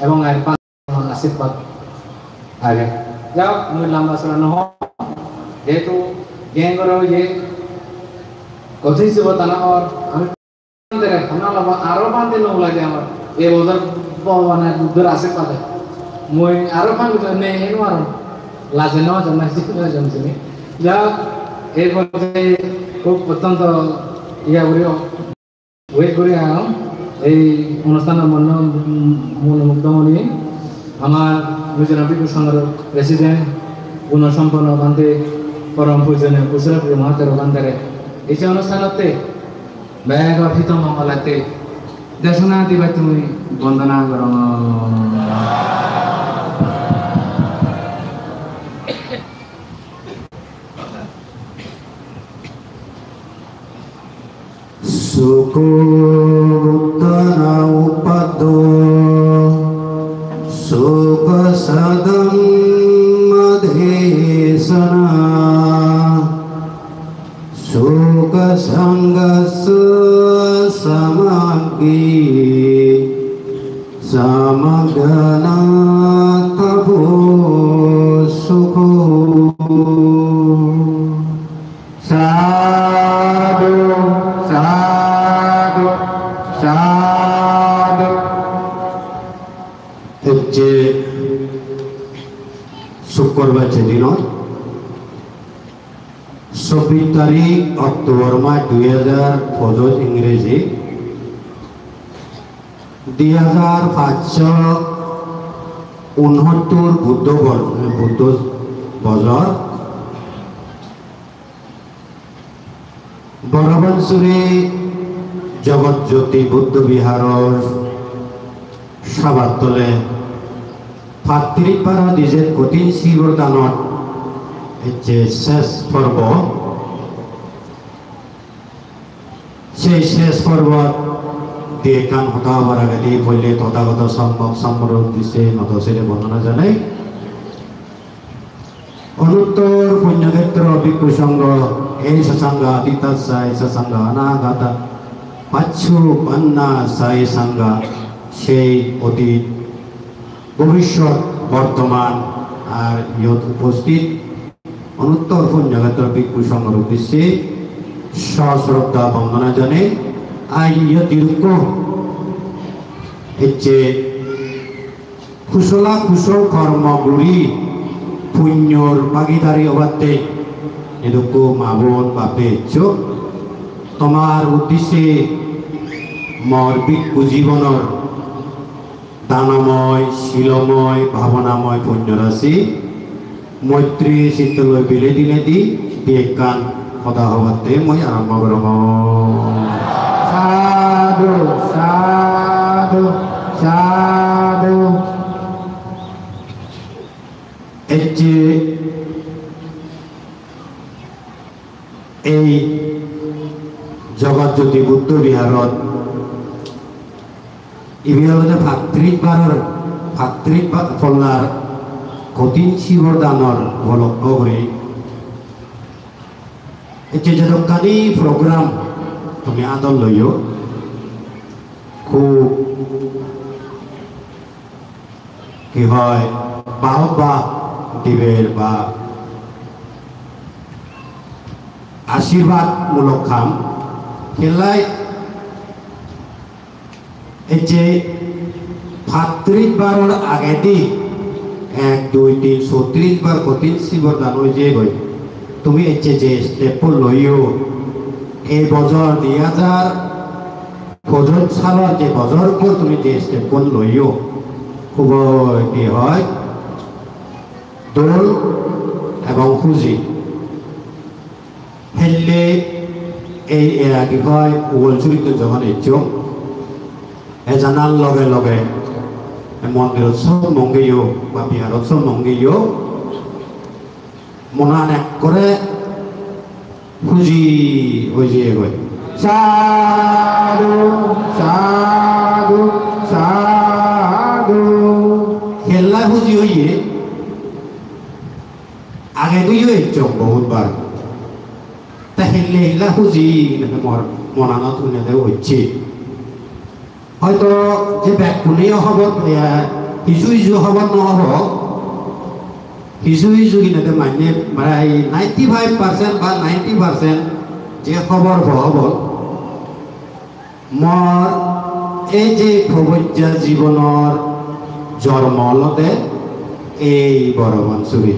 এবং এর আশীর্বাদ আগে যাও মুই লম্বা চড়া নহ যেহেতু গ্যাংর যে কথিত বতানা আর আমি খানা লবা আরো 5 দিন লাগে আমার এই বছর মানে বুদ্ধর আশীর্বাদে মই আরো 5 দিন নেই এনো আর লাজে ন জন্মাইছি জন্মছিনি যা এই বছরে খুব অত্যন্ত ইয়া করি ওয়েট করে আম এই অনুষ্ঠানের মনোমুগ্ধমণি আমার গুজরাট বিদ্যুৎ সংঘের প্রেসিডেন্ট গুণসম্পন্ন বান্ধে পরম পূজনীয় কুশলপ্রিয় মহাতের বান্ধারে এই যে অনুষ্ঠানতে ব্যাগ অর্থিত মামলাতে দেশনা দিবা তুমি বন্দনা কর Sukuttara upado Sukha sadam madhesana Sukha sangasa samaggi Samagana tapo sukho Sadhu Sadhu Sadhu যে শুক্রবার যেদিন 24 তারিখ অক্টোবর মাস 2000 ইংরেজি 2569 বুদ্ধ বছর বরবনসুরে জগৎজ্যোতি বুদ্ধ বিহারের সাবাতলে ভাতৃপারা নিজের কঠিন শিবদানত যে শেষ পর্ব সেই শেষ পর্ব দিয়ে কান হতা হবার আগে দিয়ে বললে তথাগত সম্ভব সম্বরণ দিছে নতশিরে বর্ণনা জানাই অনুত্তর পুণ্যক্ষেত্র ভিক্ষু সংঘ এই সৎসঙ্গ আদিতা সাই সৎসঙ্গ অনাগতা পাচ্ছু পান্না সাই সঙ্গ সেই অতীত ভবিষ্যৎ বর্তমান আর ইয়ত উপস্থিত অনুত্তর পুণ্যক্ষেত্র ভিক্ষু সংঘের উদ্দেশ্যে সশ্রদ্ধা বন্দনা জানে আর ইয় দীর্ঘ হচ্ছে কুশলা কুশল কর্মগুলি পুণ্যর ভাগিদারি অবাতে এরকম মা বোন বাপে চোখ তোমার উদ্দেশ্যে মর ভিক্ষু জীবনের দানময় শিলময় ভাবনাময় পুণ্যরাশি মৈত্রী শীতলয় বেলে দিনে দি বিজ্ঞান সদা হবাতে মই আরম্ভ করম সাধু সাধু সাধু এই জগৎজ্যোতি বুদ্ধ বিহারত ইবিহারে ভাতৃত্ব ফলার কঠিন শিবদানর উপলক্ষ করে যেদকানি প্রোগ্রাম তুমি আদর লইও খুব কি হয় বাহবা দিবের বা আশীর্বাদমূলক কাম খেলায় এই যে ভাতৃত্ববারের আগে দি 1 2 3 36 বার কঠিন শিবদান হয়ে যে গই তুমি এই যে স্টেপ লইও এই বছর 2000 সালের যে বছর পর তুমি যে স্টেপ লইও খুব কি হয় দোল এবং খুঁজি হেললে এই কি হয় ওল চরিত্র যখন ইচ্ছুক জানার লগে লগে মন্দির সব মঙ্গেও বা বিহারত সব মঙ্গেও মনান এক করে খুঁজি হয়ে যে গই সাধু সাধু সাধু খেলা খুঁজি হইয়ে আগে দুইও ইচ্ছুক বহুতবার তা হেললে হেলা খুঁজি মনানত হচ্ছে হয়তো যে ব্যাকুণীয় হব হিজু খবর নহব হিজু কিনে মানে 95% বা 90% যে খবর হব মর এই যে প্রবজ্জা জীবনের জন্ম লতে এই বড়বনসুরি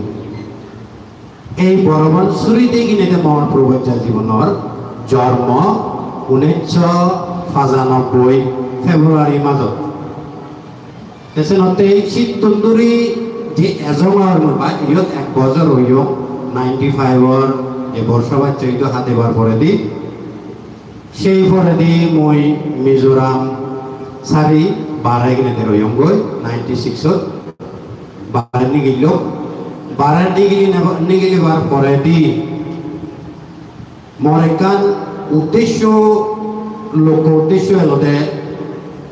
এই বড়বনসুরিতে কিনে মর প্রবজ্জা জীবনের জন্ম 1995 ফেব্রুয়ারি মাসত তেসেনতে শীত তন্দুরি যে এজমার বা ইয়ত 1 বছর হইল 95 যে বর্ষবার চৈত হাতে বার পরে দি সেই পরে দি মই মিজোরাম সারি বারাই কিনে রইম গই 96 বারাই নি গিল বারাই নি গিলি বার পরে দি মোর একান উদ্দেশ্য লোক উদ্দেশ্য হলতে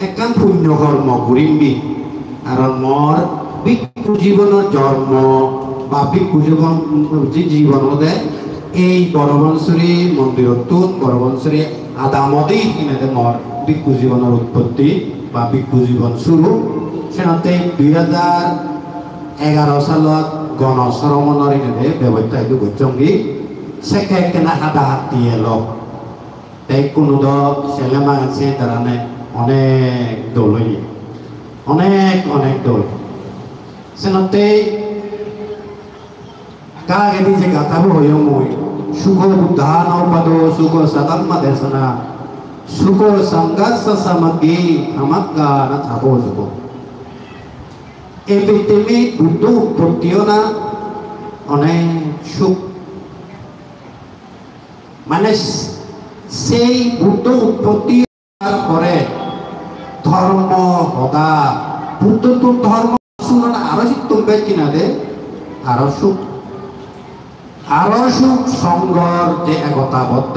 একান পুণ্য কর্ম করিমবি আর মোর ভিক্ষু জীবনের জন্ম বা ভিক্ষু জীবন জীবনতে এই বড়বনসুরি মন্দিরত বড়বনসুরি আদামদি কিনে মোর ভিক্ষু জীবনের উৎপত্তি বা ভিক্ষু জীবন শুরু সেনাতে 2011 সালত গণশ্রমণের ইনে ব্যবস্থা এটা গচ্ছঙ্গি সেকে কেনা আদা হাত দিয়ে লোক তাই কোনো ছেলেমা আছে তারা অনেক দোল অনেক দোল সেনাতে কাগেদি যে গাতাবো হইও মই সুখ বুদ্ধান পদ সুখ সদম্ম দেশনা সুখ সংঘর্ষ সামগ্রী আমাকা না থাকো সুখ এই পৃথিবী বুদ্ধ উৎপত্তিও না অনেক সুখ মানে সেই বুদ্ধ উৎপত্তি পরে ধর্ম হদা বুদ্ধ তো ধর্ম শুনুন আরো তুমি কিনা দে আরো সুখ সংঘর যে একতাবদ্ধ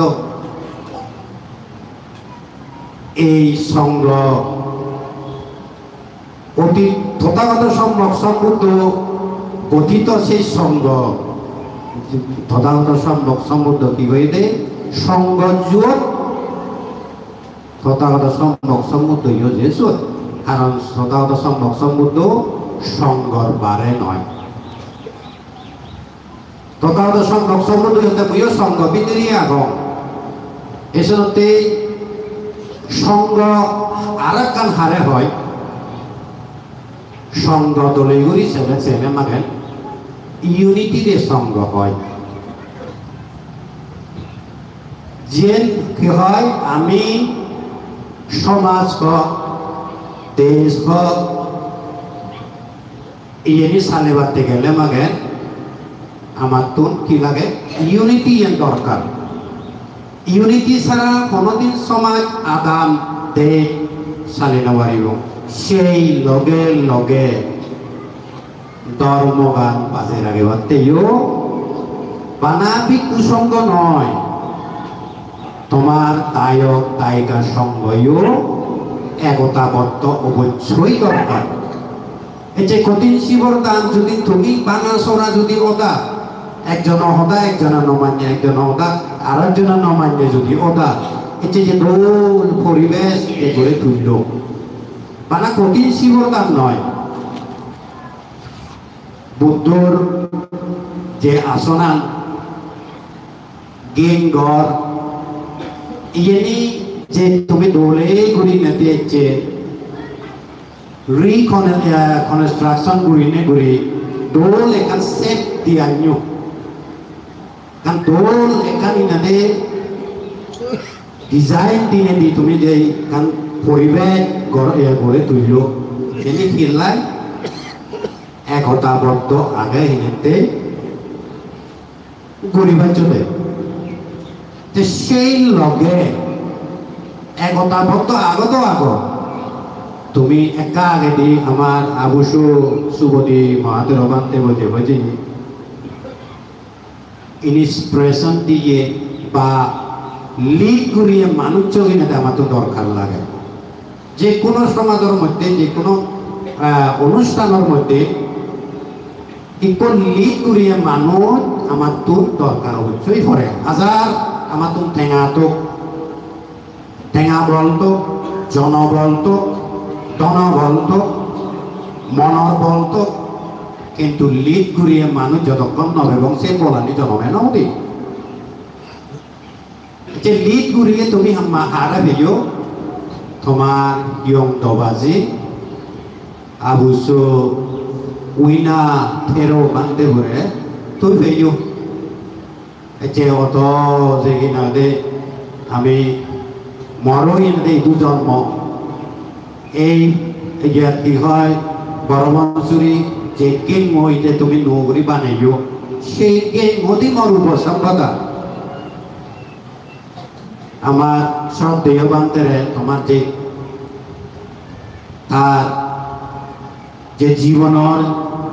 এই সংঘ অতি তথাগত সম্যক সম্বুদ্ধ গঠিত সেই সংঘ তথাগত সম্যক সম্বুদ্ধ কি হইলে সংঘ যুগ তথাগত সম্যক সম্বুদ্ধ ইয়েছু কারণ তথাগত সম্যক সম্বুদ্ধ সংঘর বারে নয় তথাগত সম্যক সম্বুদ্ধ হতে বইও সংঘ ভিতরে আগম এসতে সংঘ আর একখান হারে হয় সংঘ দলীগুলি ছেলে মানে ইউনিটিতে সংঘ হয় যে কি হয় আমি সমাজ হোক দেশ হোক ইয়ে সালে বাড়তে গেলে মানে আমার তো কি লাগে ইউনিটি দরকার ইউনিটি ছাড়া কোনোদিন সমাজ আদান দেশ চালি নপারিব সেই লগে লগে ধর্মগান বাজে লাগে বাড়তেও বানাবিক কুসঙ্গ নয় তোমার দায়ক দায়িকা সঙ্গও একতাবদ্ধ অবশ্যই দরকার এই যে কঠিন শিবর দান যদি তুমি বাঙা সরা যদি ওদা একজন হদা একজন নমান্য একজন হদা আর একজন নমান্য যদি ওদা এই যে দোল পরিবেশ গড়ে তুলল বানা কঠিন শিবর দান নয় বুদ্ধর যে আসনান গেঙ্গর ইয়েনি যে তুমি দোলে ঘুরি নেতে যে রিকনস্ট্রাকশন ঘুরি নে ঘুরি দোল এখান সেট দিয়ান্য কারণ দোল এখান ইনাদে ডিজাইন দিনে দি তুমি যে কারণ পরিবেশ গড়ে তুলল এনে কিনলাই একতাবদ্ধ আগে হিনেতে গরিবা চলে সেই লগে একতাবদ্ধ আগত তুমি একা আগে দি আমার আবুসু সুবদি মহাতের অবান্তে বলছে বুঝি ইন্সপিরেশন দিয়ে বা লিড করিয়ে মানুষ চোখে আমার তো দরকার লাগে যে কোনো সমাজের মধ্যে যে কোনো অনুষ্ঠানের মধ্যে একটু লিড করিয়ে মানুষ আমার তো দরকার অবশ্যই পড়ে হাজার আমার তো টেঙা বলতো জন বলতো দন বলতো মনৰ বলতো কিন্তু লিড ঘুরিয়ে মানুষ যতক্ষণ নবে এবং সে বলানি জনমে নদী যে লিড ঘুরিয়ে তুমি হারা ভেজো তোমার ইয়ং দবাজি আবুসো উইনা থেরো বান্ধে ভরে তুই ভেজো যে অত যে কিনা দে আমি মরই না দে দু জন্ম এই কি হয় বড় মনসুরি যে গেম হইতে তুমি নগরী বানাইও সেই গেম হতে মর উপসম্পদা আমার সব দেহ বান্তরে তোমার যে তার যে জীবনের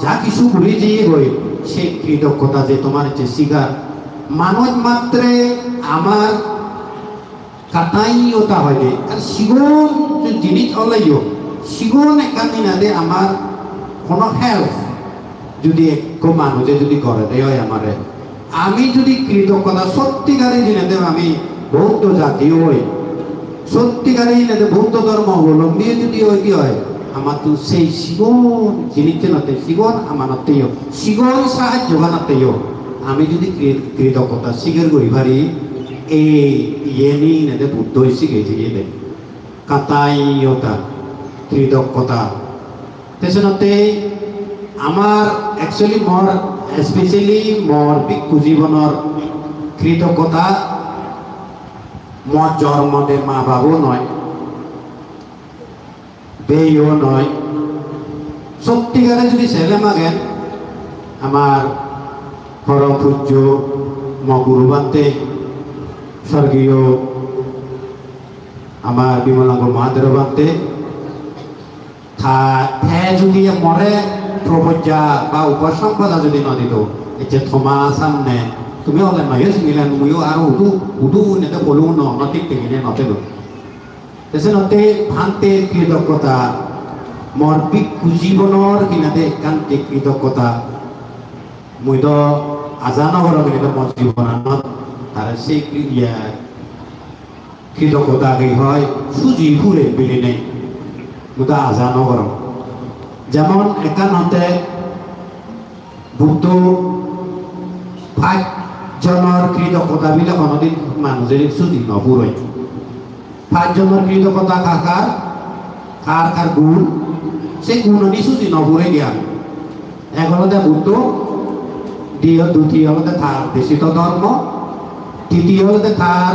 যা কিছু ঘুরে যেয়ে গই সেই কৃতজ্ঞতা যে তোমার যে শিকার মানুষ মাত্রে আমার কাটাই ওটা হয় আর সিগুন জিনিস হলাইও সিগুন একান্তি না দে আমার কোনো হেল্প যদি একটু মানুষে যদি করে দেয় আমারে আমি যদি কৃতজ্ঞতা সত্যিকারে জিনে দেব আমি বৌদ্ধ জাতি হই সত্যিকারে জিনে দেব বৌদ্ধ ধর্ম অবলম্বী যদি হয় কি হয় আমার তো সেই সিগুন জিনিস নাতে সিগুন আমানতেই সিগুন সাহায্য বানাতেই আমি যদি কৃতজ্ঞতা শিখের করি পারি এই ইয়ে নিয়ে নেদে বুদ্ধ শিখেছি ইয়ে কাতাইয়তা কৃতজ্ঞতা তেসনতে আমার একচুয়ালি মোর স্পেশালি মোর ভিক্ষু জীবনের কৃতজ্ঞতা মোর জন্মদে মা বাবু নয় বেইও নয় সত্যিকারে যদি ছেলে মাগেন আমার পরম পূজ্য ম গুরুবান্তে স্বর্গীয় আমার বিমলাঙ্গ মহাদেব বান্তে যদি মরে প্রবজ্জা বা উপসম্পদা যদি নদিত যে থমা সামনে তুমি হলে নয় মিলেন ময়ও আর উদু উদু নেতে বলু নতিক টেকিনে নতেল তেসে নতে ভান্তে কৃতজ্ঞতা মোর ভিক্ষু জীবনের কিনাতে একান্তে কৃতজ্ঞতা মই তো আজানো হল কিন্তু মোর জীবনত তার সেই কৃতজ্ঞতা হয় সুজি ফুরে বেলে নেই মুদা আজানো করো যেমন একান্তে বুদ্ধ 5 জনের কৃতজ্ঞতা বিলে কোনোদিন মানুষের সুজি নপুরই 5 জনের কৃতজ্ঞতা কার কার গুণ সেই গুণ নি সুজি নপুরে জ্ঞান এগুলোতে বুদ্ধ দ্বিতীয় হলতে তার দেশিত ধর্ম তৃতীয় হলতে তার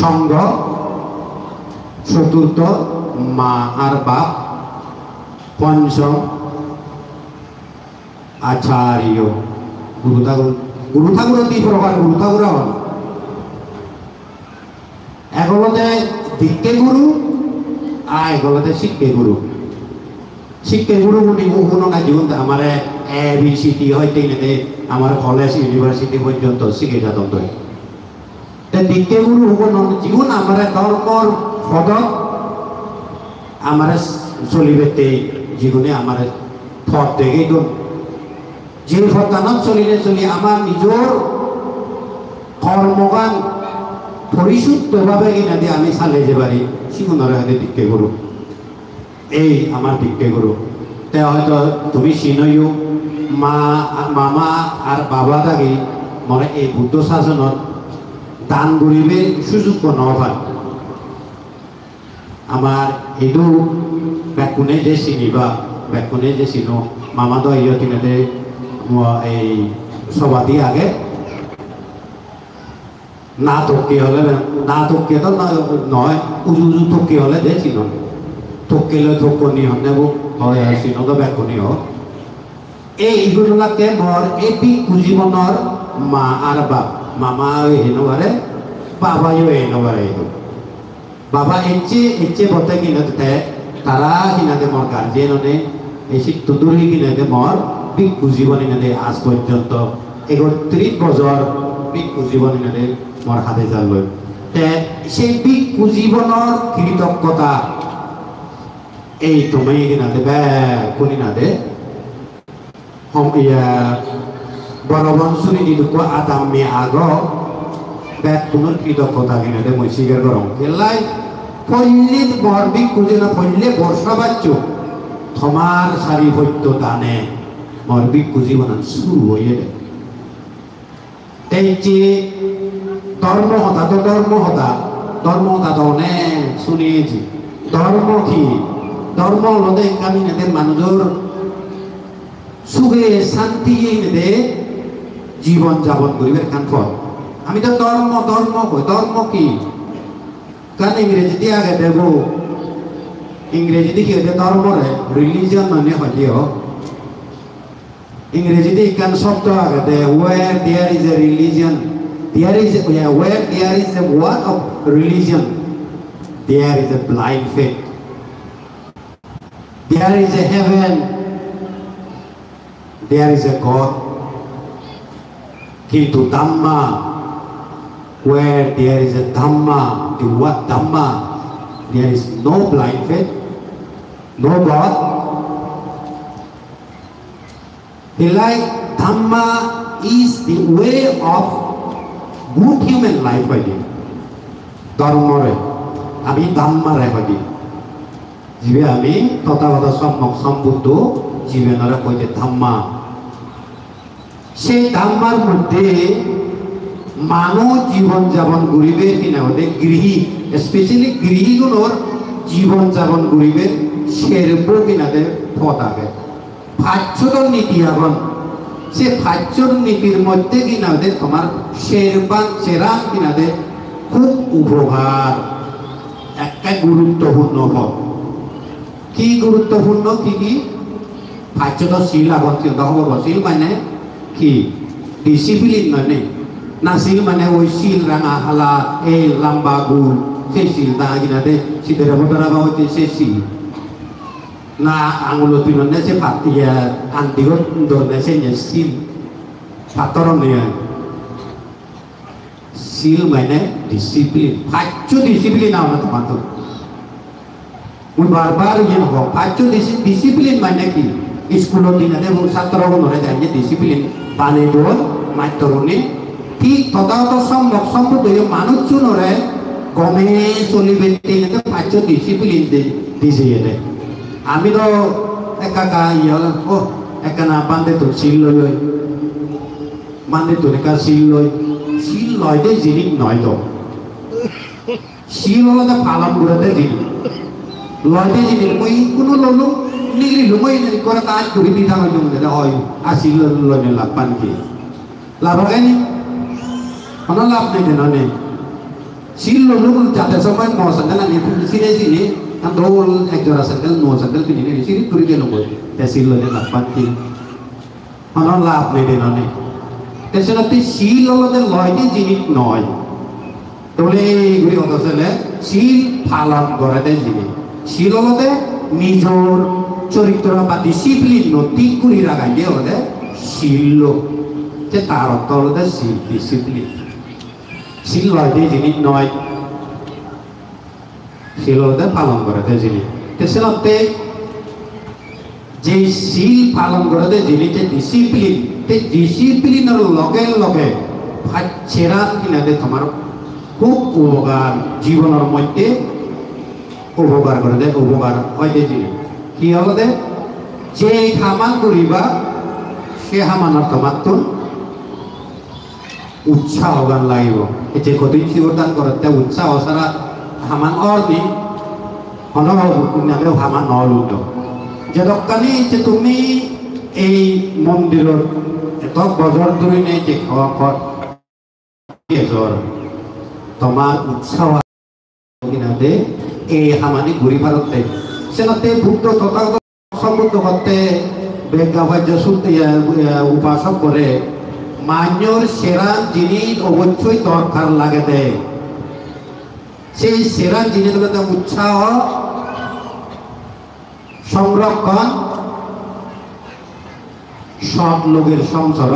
সঙ্গ চতুর্থ মা আর বাপ পঞ্চম আচার্য গুরু ঠাকুর 2 প্রকার গুরু ঠাকুর হন এগুলোতে দীক্ষে গুরু আর এগুলোতে শিক্ষে গুরু গুলি কোনো না জীবন আমার ABCD হইতে নেতে আমার কলেজ ইউনিভার্সিটি পর্যন্ত শিখে যেত দীক্ষে গুরু জীবন আমার ধর্মর পদক আমার চলিবেতে জীবনে আমার পথ দেখে যে পথানত চলি আমার নিজের কর্মগান পরিশুদ্ধভাবে কিনা দিয়ে আমি চালে যে পারি সিগুণের হাতে দীক্ষে গুরু এই আমার দীক্ষে গুরু তে হয়তো তুমি চিনইও মামা আর বাবা থাকি মনে এই বুদ্ধ শাসনত দান করিবে সুযোগ নপায় আমার এইটো বেকুনে যে চিনিবা বেকুনে যে চিনো মামা তো ইয়ে কিনে এই সবাদি আগে না টকি হলে না টকি তো নয় উজু উজু টকি হলে দে চিনো টকিলে ঠকনি হনে হয় চিনো তো বেকুনি হোক এইগুলোকে মর এই ভিক্ষু জীবনের মা আর বাপ মামা হেনো বারে বাবাও হেনো বারে বাবা এচ্ছে বলতে কিনাতে তারা কিনাতে মর গার্জিয়ান এই শিক্ষুদূরী কিনাতে মর ভিক্ষু জীবন ইনাতে আজ পর্যন্ত 31 বছর ভিক্ষু জীবন ইনাতে মর হাতে যাল সেই ভিক্ষু জীবনের কৃতজ্ঞতা এই তুমি কিনাতে কোনি না দে বড় বংশুনি দিদুকো আদামে আগ ব্যাগ পুনর কৃতজ্ঞতা কিনাতে মই স্বীকার করম কেলাই পল্লী মরবি খুঁজে না পড়লে বর্ষা বাচ্চ তোমার সারি হইত দানে মরবি খুঁজি বানান শুরু হয়ে দেয় এই যে ধর্মহতা তো অনেক শুনিয়েছি ধর্ম কি ধর্ম হলো এখানে এদের মানুষের সুখে শান্তি এনে জীবন যাপন করিবে কান ফল আমি তো ধর্ম কই ধর্ম কি কারণ ইংরেজিতে আগে দেব ইংরেজিতে কি ধর্ম রে রিলিজিয়ন মানে হলিও ইংরেজিতে ইকান শব্দ আগে দে where there is a religion there is where there is a word of religion there is a blind faith there is a heaven there is a God কিন্তু Dhamma where there is a Dhamma the word Dhamma there is no blind faith no God like Dhamma is the way of good human life হইলি ধর্মরে আমি Dhamma হইলি জীবে আমি তথাগত সম্যক সম্বুদ্ধ জীবনের কইতে Dhamma সেই Dhammaর মধ্যে মানুষ জীবন যাপন করিবে কিনা হতে গৃহী স্পেশালি গৃহীগুলোর জীবন যাপন করিবে সেরূপ কিনাতে পথ আগে ফাচ্ছর নীতি এখন সে ফাচ্ছর নীতির মধ্যে কিনাতে তোমার সেরাম কিনাতে খুব উপকার একটা গুরুত্বপূর্ণ পথ কি গুরুত্বপূর্ণ কি ফাচ্ছর শিল এখন শিল মানে কি ডিসিপ্লিন মানে না শিল মানে ওই শিল রাঙা হালা এই লম্বা গুল সেই শিল তা কিনাতে শীতের মধ্যে রাখা হচ্ছে সে শিল না আঙুল পিননে সে পাতিয়া আন্তিও দরনে সে শিল পাতর নিয়ে শিল মানে ডিসিপ্লিন ফাচ্ছু ডিসিপ্লিন আমরা তোমার তো মুই বারবার ইয়ে হব ফাচ্ছু ডিসিপ্লিন মানে কি স্কুলের দিনাতে ছাত্রগণরে যায় যে ডিসিপ্লিন বানে দোল মাধ্যমে ঠিক তথাগত সম্ভব সম্ভব মানুষজনরে গমে চলিবে ফাচ্ছু ডিসিপ্লিন দিছে এনে আমি তো একা ইয়ে ও একা না বান্ধে তো শিল লই বান্ধে তো একা শিল লয় দে জিনিস নয় তো শিল হলো তো পালন করে দে জিনিস লয় দে জিনিস ওই কোনো ললো নিগরি লুমই করে কাজ করি দিতা হইল হয় আর শিল লয় লাভ পান কি লাভ হয় নি কোনো লাভ নেই কেন নেই শিল ললো যাতে সময় মশা না সিনে সিনে দোল একজন সাইকেল নো সাইকেল কিনে নিয়ে সিঁড়ি করে গেল শিল লয় লাভ পান কি কোনো লাভ নেই কেন নেই তেসনাতে শিল হলো লয় দে জিনিস নয় তাহলে এইগুলি কথা চলে শিল পালন করে দেয় জিনিস শিল হলো নিজর চরিত্র বা ডিসিপ্লিন ঠিক করে রাখাই দিয়ে হলে শিল যে তার অর্থ হলো শিল ডিসিপ্লিন শিল লয় দিয়ে জিনিস নয় শিল হলো পালন করে দেয় জিনিস তেসনাতে যে শিল পালন করে দেয় জিনিস যে ডিসিপ্লিন ডিসিপ্লিনের লগে লগে ছেড়া কিনাতে তোমার খুব উপকার জীবনের মধ্যে উপকার করে দেয় উপকার হয় যে জিনিস কি হলো দে যে হামান করিবা সে হামানোর তোমার তো উৎসাহ গান লাগিব যে কঠিন শিবদান করতে উৎসাহ ছাড়া হামান অর্দি অনভাবেও হামান নলুত যে দোকানি যে তুমি এই মন্দিরের এত বছর ধরে নেই যে খাওয়া তোমার উৎসাহ কিনাতে এই হামানি ঘুরি ভারতে সেনাতে বুদ্ধ তথাগত সম্বুদ্ধ করতে বেঙ্গাবাজ্য শুনতে উপাসক করে মান্যর সেরা জিনিস অবশ্যই দরকার লাগে দেয় সেই সেরা জিনিসগুলোতে উৎসাহ সংরক্ষণ সৎ লোকের সংসার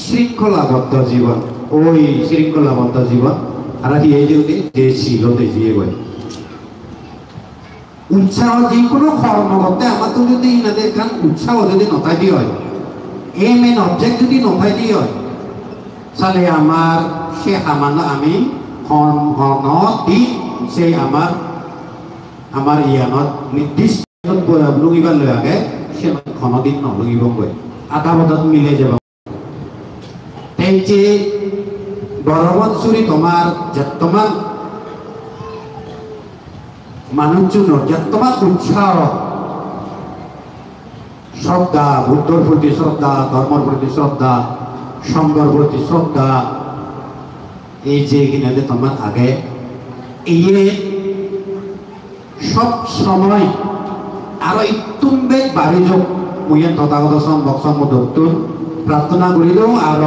শৃঙ্খলাবদ্ধ জীবন ওই শৃঙ্খলাবদ্ধ জীবন আর কি এই যে শিলতে দিয়ে বই উৎসাহ যে কোনো কর্ম করতে আমার তো যদি ইনাদের কারণ উৎসাহ যদি নথাই দিয়ে হয় এই মেন অবজেক্ট যদি নথাই দিয়ে হয় তাহলে আমার সে সামান্য আমি দি সেই আমার ইয়ানত নির্দিষ্ট লুগিবার লগে সে কোনদিন নলুগিব গৈ আধা বদত মিলে যাব এই যে বরবৎসুরি তোমার মানুষজনের তোমার উৎসাহ শ্রদ্ধা বুদ্ধর প্রতি শ্রদ্ধা ধর্মের প্রতি শ্রদ্ধা সংঘর প্রতি শ্রদ্ধা এই যে কিনাতে তোমার আগে ইয়ে সব সময় আরো ইতুম্বে বাড়ি যোগ মুইয়ে তথাগত সম্বোধন প্রার্থনা করিল আর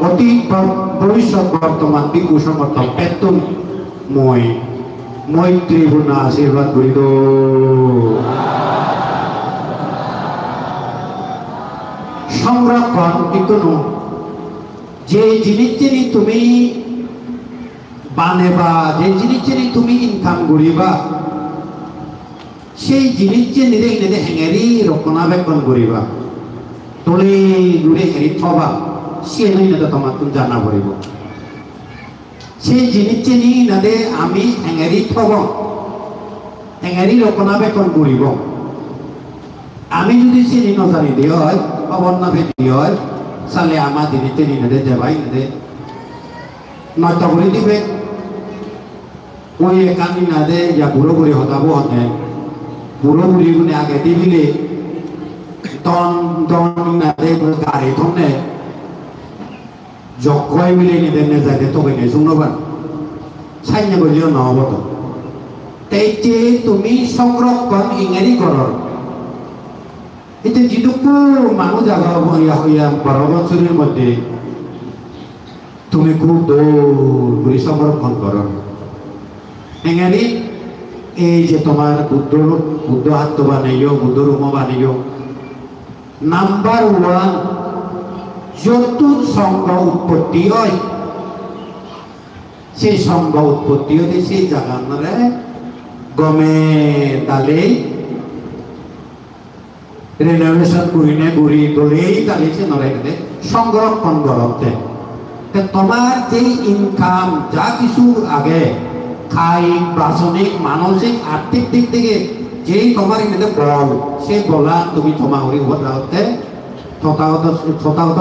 অতীত ভবিষ্যৎ বর্তমান বিকু সমর্থক পেতুম মৈত্রীপূর্ণ আশীর্বাদ করিল সংরক্ষণ কিন্তু যে জিনিস তুমি বানেবা যে জিনিস তুমি ইনকাম করিবা সেই জিনিস নিদে নিদে হেঙেরি রক্ষণাবেক্ষণ করিবা তোলে ঘুরে হেরি থবা সে নই না তোমার তুমি জানা পড়িব সেই জিনিস নি নাদে আমি হেঙেরি থব হেঙেরি রক্ষণাবেক্ষণ করিব আমি যদি চিনি নজানি দিয়ে হয় অবন্নাভে দিয়ে হয় চালে আমার জিনিস নি নাদে দেবাই নাদে নয়তো করে দিবে ওই কানি নাদে ইয়া বুড়ো করে হতাবো হতে বুড়ো বুড়ি গুনে আগে দিবিলে তন নাদে গাড়ি থনে জগয় মিলে নিদে নে যাইতে তো কইনে শুনবা সাইনে বলিও নহব তো তাই যে তুমি সংরক্ষণ ইংরেজি করর এতে যেটুকু মানুষ জায়গা হইয়া বরবৎসুরির মধ্যে তুমি খুব দৌড় সংরক্ষণ করো এঙারি এই যে তোমার বুদ্ধ হাত বানাইও বুদ্ধ রুম বানাইও নাম্বার 1 যত সংঘ উৎপত্তি হয় সেই সংঘ উৎপত্তি হতে সেই জায়গায় গমে তালে রেনোভেশন করিনে ঘুরি তোলেই তালে সে নড়াইতে সংরক্ষণ করতে তোমার যে ইনকাম যা কিছু আগে খাইক প্রাথমিক মানসিক আর্থিক দিক থেকে যেই তোমার এখানে বল সেই বলা তুমি জমা করি হতে তথাগত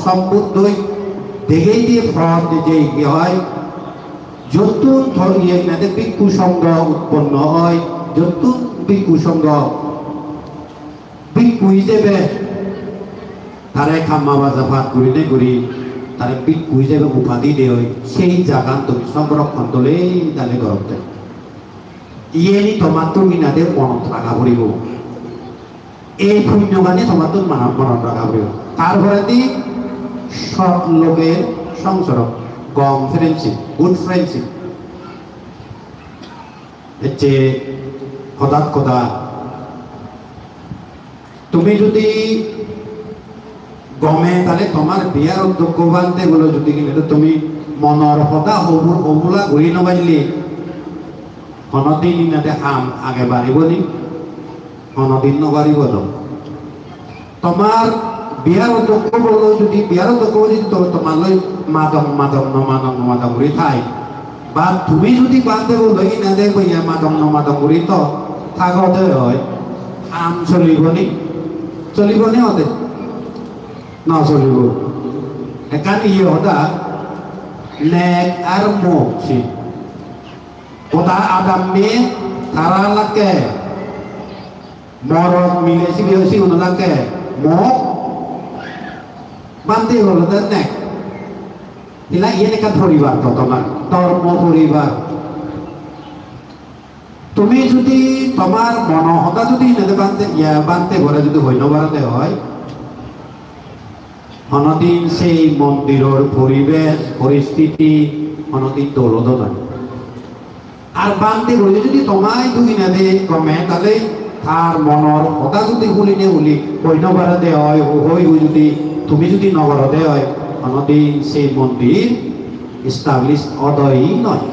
সম্বুদ্ধই দেখেই দিয়ে ফল যে হয় যত ধরিয়ে এখানে ভিক্ষু সংঘ উৎপন্ন হয় যত ভিক্ষু সংঘ ভিক্ষু হিসেবে তারে খাম্মা বাজা ভাত করি করি তারে ভিক্ষু হিসেবে উপাধি দেয় সেই জায়গা তুমি সংরক্ষণ তোলে তাহলে গরমতে ইয়েনি তোমার তো মিনাদের মনত রাখা পড়িব এই পুণ্যগানে তোমার তো মনত রাখা পড়িব তারপরে দি সব লোকের সংসর্গ গম ফ্রেন্ডশিপ গুড ফ্রেন্ডশিপ যে হঠাৎ কথা তুমি যদি গমে তাহলে তোমার বিয়ার উদ্যোগ বানতে গুলো যদি কিনে তুমি মনের সদা হবুলা ঘুরি নবাইলে কোনদিন ইনাতে হাম আগে বাড়িব নি কোনদিন নবাড়িব তোমার বিয়ার উদ্যোগ বলো যদি বিয়ার উদ্যোগ যদি তোমালৈ মাদম ঘুরি থাই বা তুমি যদি বাঁধতে বলো ইনাতে কইয়া মাদম ঘুরি তো থাকতে হয় হাম চলিব নি হতে না চলিব এখানে ইয়ে হতা লেগ আর মুখ ওটা আদাম মেয়ে তারা লাগে মরদ মিলে সিবিওসি উন লাগে মুখ বান্ধে হল নেক ইলা ইয়ে নেকা পরিবার তো তোমার ধর্ম পরিবার তুমি যদি তোমার মনহতা যদি বান্ধতে ঘরে যদি হইন বাড়াতে হয় অনদিন সেই মন্দিরের পরিবেশ পরিস্থিতি অনদিন দৌলত নয় আর বান্ধে হইলে যদি তোমায় দুই না দে কমে তাহলে তার মনের কথা যদি হুলিনে হুলি হইন বাড়াতে হয় হই যদি তুমি যদি নগরতে হয় অনদিন সেই মন্দির এস্টাবলিশ অদয়ী নয়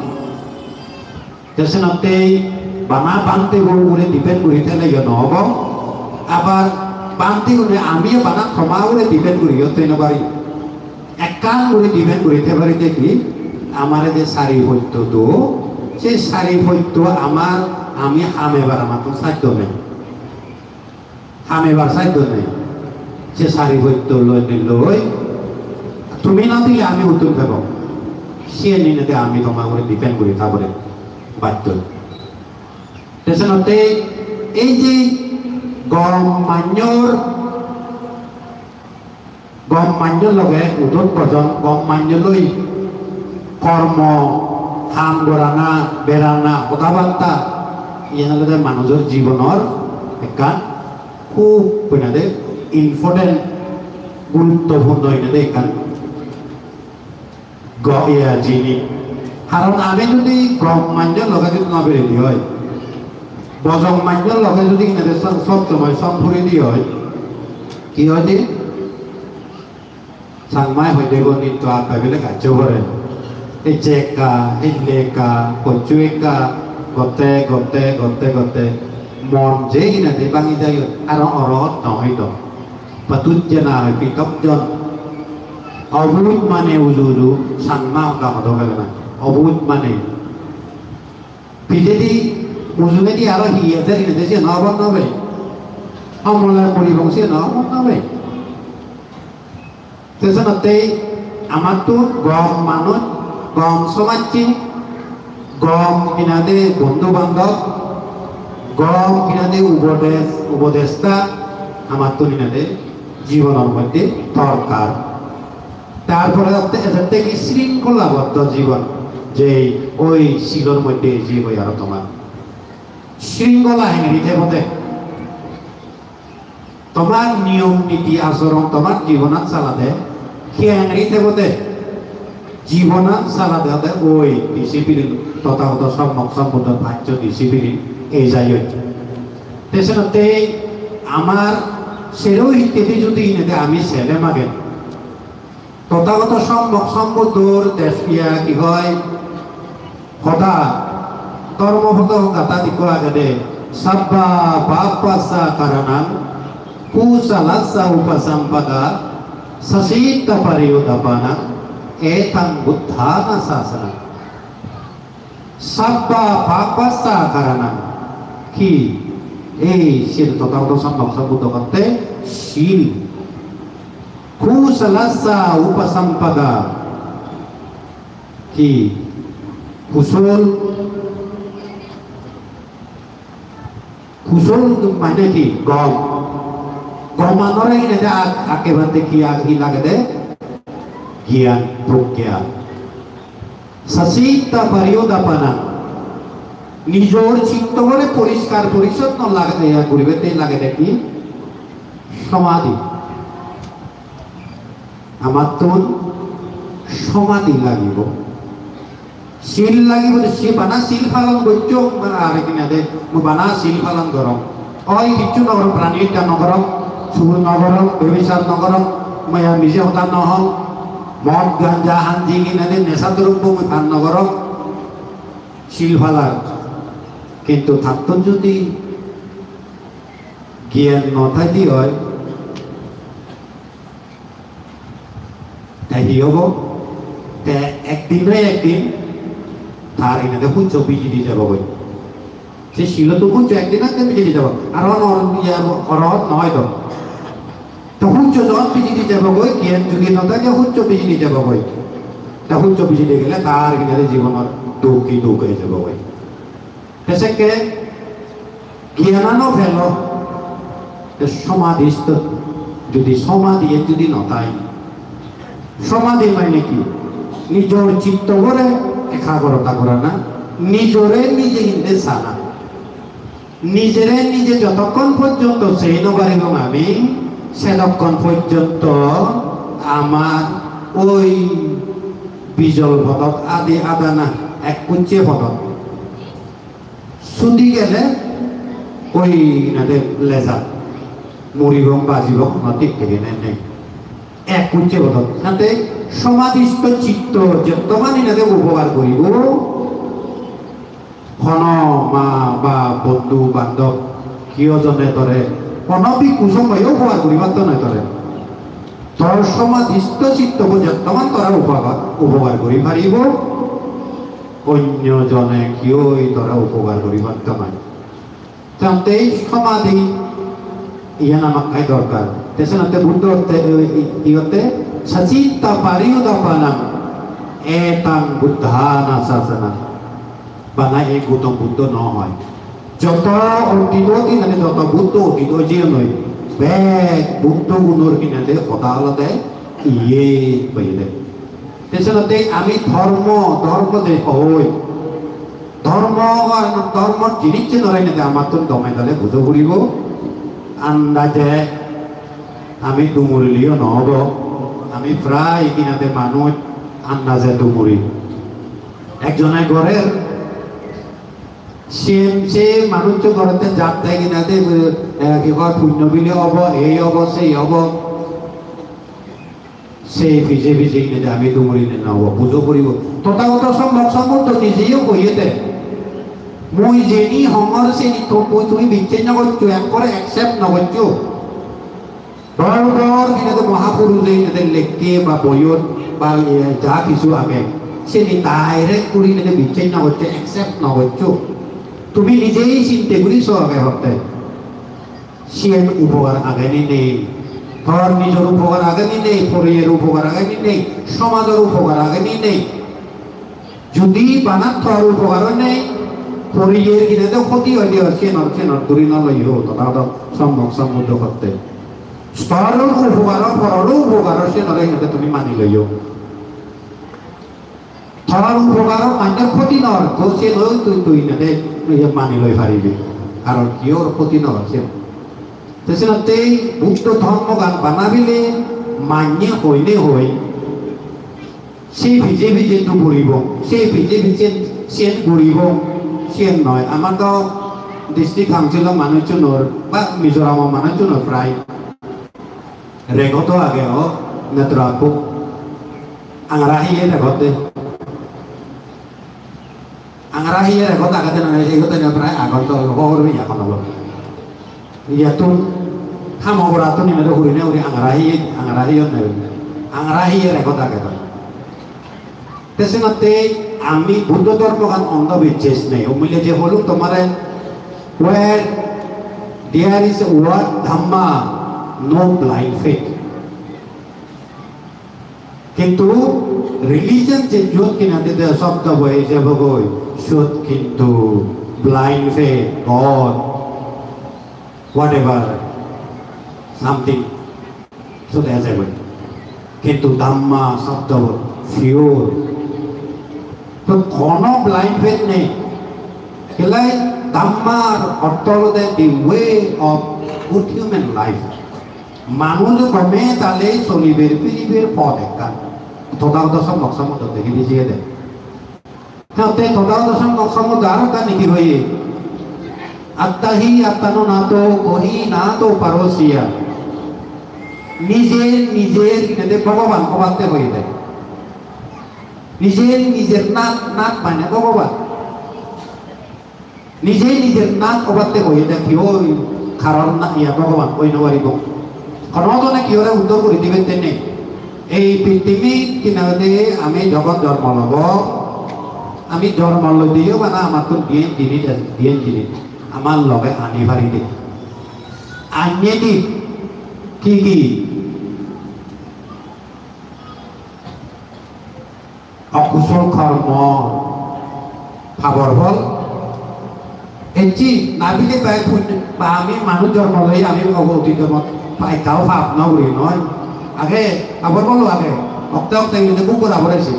তেসেনতে বানা বান্ধে করে ডিপেন্ড করি থাকলে নহব আবার বান্ধি করে আমিও বানা ক্ষমা করে ডিপেন্ড করি তেন পারি একান করে ডিপেন্ড করিতে পারি দেখি আমার যে সারি হইতো তো সে সারি হইতো আমার আমি হামেবার আমার তো সাধ্য নেই হামেবার সাধ্য নেই সে সারি হইতো লই তুমি না দিলে আমি উত্তর দেব সে নিয়ে আমি তোমার উপরে ডিপেন্ড করি তারপরে বাধ্য তেসনতে এই যে গম মান্যর লগে উদত পর্যন্ত গম মান্য লই কর্ম হাম গড়ানা বেড়ানা কথাবার্তা ইয়ানলে মানুষের জীবনের একটা খুব মানে ইম্পর্টেন্ট গুরুত্বপূর্ণ এনে এখান জিনিস কারণ আমি যদি গম মান্যর লগে যদি না বেড়ে হয় বজং মান্যর লগে যদি সব সময় সম্পূর্ণ দিয়ে হয় কি হয় যে সাংমাই হইতে গণিত আঁকাবিলে কাজ করে এই চেকা এই লেকা কচুয়েকা গতে গতে গতে গতে মন যে কিনাতে বাঙি যায় আর অরহত নহয় তো পাতুজ্জে না হয় পিতকজন অবুধ মানে উজু সাংমা হকা হতো গেলে না অবুধ মানে পিঠেদি উজুনেদি আরো হিয়াতে কিনাতে সে নবন নবে অমলার পরিবংশে নবন নবে তেসনতে আমার তো গম মানুষ গম সমাজী গম কিনাদে বন্ধু বান্ধব গম কিনাদে উপদেষ্টা আমার তো কিনাদে জীবনের মধ্যে দরকার তারপরে এতে কি শৃঙ্খলাবদ্ধ জীবন যে ওই শিলর মধ্যে জীব আর তোমার শৃঙ্খলা হেঁড়িতে মতে তোমার নিয়ম নীতি আচরণ তোমার জীবনাত চালাতে সে হেঁড়িতে মতে জীবনাত চালাতে ওই ডিসিপ্লিন তথাগত সম্পদ ভাজ্য ডিসিপ্লিন এই যাই তেসনতে আমার সেরও ইত্যাদি যদি এনেতে আমি ছেলে মাগেন তথাগত সম্পদর দেশিয়া কি হয় সদা কর্মভূত গাতা দিক আগে সাব্বা বাপাসা কারণান কুসালাসা উপসম্পদা সসিত পরিউদপানা এতং বুদ্ধানা শাসনা সাব্বা বাপাসা কারণান কি এই শিল তথাগত সম্পদ করতে শিল কুসালাসা উপসম্পদা কি কুশল মানে কি গম গমানরে এটা একেবারে কি আগি লাগে দে জ্ঞান প্রজ্ঞা সসিত পরিউদপানা নিজের চিত্ত করে পরিষ্কার পরিচ্ছন্ন লাগে করিবে লাগে দেখি সমাধি আমার তো সমাধি লাগিব শিল লাগিব সে বানা শিল পালন করছো আর কিনা দে বানা শিল পালন করম ওই কিছু নগর প্রাণীটা নগরম সুর নগরম বেবিচার নগরম মায়া নিজে হতা নহল মদ গাঞ্জা হাঞ্জি কিনা দে নেশা দ্রব্য খান নগরম শিল ফালার কিন্তু থাকতো যদি জ্ঞান নথাকি হয় তাই হব একদিন তার এনে সূর্য বিজুলি যাব গই সে শিল তো সূর্য একদিন বিজুলি যাব আর অরহত নহয় তো সূর্য যখন বিজুলি যাব গই জ্ঞান যদি নথাকে সূর্য বিজুলি যাব গই তা সূর্য বিজুলি গেলে তার এনে জীবনের দুঃখ হয়ে যাব গই সেকে জ্ঞানানো ফেল সমাধিস্থ যদি সমাধিয়ে যদি নতাই সমাধি মানে কি নিজের চিত্ত করে একাগ্রতা করা না নিজরে নিজে হিন্দে সানা নিজেরে নিজে যতক্ষণ পর্যন্ত সেই নবারিব আমি সেতক্ষণ পর্যন্ত আমার ওই বিজল পদক আদি আদানা এক কুঞ্চে পদক সুদি গেলে ওই লেজা মরিব বাজিব কোনো ঠিক থেকে নেই এক কুঞ্চে পদক তাতে সমাধিস্থ চিত্ত যতমান ইনাদের উপকার করিব ঘন মা বা বন্ধু বান্ধব কিয়জনে তরে অনবি কুসময় উপকার করিবার তো নয় তরে তোর সমাধিস্থ চিত্ত যতমান তোরা উপকার করি পারিব অন্যজনে কিয় এই ধৰা উপকাৰ কৰিব নাই তেন্তে সমাধি ইয়ান আমাক খাই দৰকাৰ তেচনতে বুদ্ধ ইহঁতে সচিন্তা পাৰিয়দাপানাম এতাং বুদ্ধানা শাসনা বানাই এই গৌতম বুদ্ধ নহয় যত অতীত মানে যত বুদ্ধ অতীত যিয়ে নয় বেগ বুদ্ধ গুণৰ কিনাতে সদালতে ইয়ে পাইলে তেচনতে আমি ধৰ্ম যে হয় ধৰ্ম জিনিস যে নয় না আমার তো দমাই দালে বুঝো ঘুরিব আন্দাজে আমি ডুমুরিলিও নহব আমি প্রায় কিনাতে মানুষ আন্দাজে ডুমুরি একজনে ঘরের সে মানুষ ঘরতে জাত দেয় কিনাতে কি কয় পুণ্য বিলে হব এই হব সেই হব সেই ভিজে কিনাতে আমি ডুমুরি নহব বুঝো ঘুরিব তথাগত সম্ভব নিজেও কহিয়েতে মই যেনি সমর সে তুমি বিচ্ছিন্ন করছো একবারে অ্যাকসেপ্ট নকরছো ধর কিনাতে মহাপুরুষে কিনাতে লেখকে বা বইয়ত বা যা কিছু আগে সে ডাইরেক্ট করে কিনাতে বিচ্ছিন্ন করছো অ্যাকসেপ্ট নকরছো তুমি নিজেই চিন্তা করিছ আগে হতে সে উপকার আগে নেই ধর নিজের উপকার আগে নেই পরিবারের উপকার আগে নেই সমাজের উপকার আগে নেই যদি বানাত থর উপকার নেই পরিবারের কিনাতে ক্ষতি হইলে সে দূরে নলইও তথা সম্মুখ করতে স্তরের উপকার পরেরও উপকার সে নলে কিনাতে তুমি মানি লইও থর উপকার মানুষের ক্ষতি নয় তো সে নয় তুই কিনাতে মানি লই পারিবি কারণ কিওর ক্ষতি নয় সে তেসনতে বুদ্ধ ধর্ম গান বানাবিলে মান্য হইলে হই সেই ভিজে তো ঘুরিব সেই ভিজে সেন ঘুরিব সেন নয় আমার তো ডিস্ট্রিক্ট কাউন্সিলৰ মানুহজনৰ বা মিজোৰামৰ মানুহজনৰ প্ৰায় ৰেগত আগে নেত্ৰাকো আঙৰাহিয়ে ৰেগতে ৰেগত আগতে নহয় এইগতে প্ৰায় আগত সৰু এখন হ'ব ইয়াতো সামগ্ৰাটো নিমেৰে ঘূৰিনে উৰি আঙৰাহিয়ে ৰেগত আগে তেসনতে আমি বুদ্ধ ধর্ম গান অন্ধবিশ্বাস নেই উমিলে যে হলো তোমার where there is word dhamma no blind faith কিন্তু রিলিজিয়ন যে যোগ কিনাতে শব্দ বই যে বগই শুধ কিন্তু blind faith God whatever something so there's a way কিন্তু ধাম্মা শব্দ pure তো কোনো ব্লাইন্ড ফেথ নেই কেলাই ধাম্মার অর্থ হলো the way of good human life মানুষ গমে তালে চলিবের পৃথিবীর পথ একটা তথাগত সম্মত দেখি বুঝিয়ে দেয় তাতে তথাগত সম্মত আরো তা নিকি হয়ে আত্মাহি আত্মানো না তো কহি না তো পারসিয়া নিজের কিনাতে ভগবান অবান্তে হয়ে দেয় নিজের নাক মানে ভগবান নিজের নাক অবাতে হয়ে দেখি ওই কারণ না ইয়া ভগবান ওই নবারিব কোনজনে কিহরে উদ্ধার করে দিবেন তেনে এই পৃথিবী কিনাতে আমি জগৎ জন্ম লব আমি জন্ম দিও মানে আমার তো দিয়ে জিনিস আমার লগে আনি পারি দি আনিয়ে দি কি অকুশল কর্ম ভাবর ফল এটি নাবিলে বা আমি মানুষ জন্ম লই আমি অতীত পাইকাও ভাব নগরী নয় আগে আবার বলো আগে অক্তে কিন্তু বুক করে আবার আছে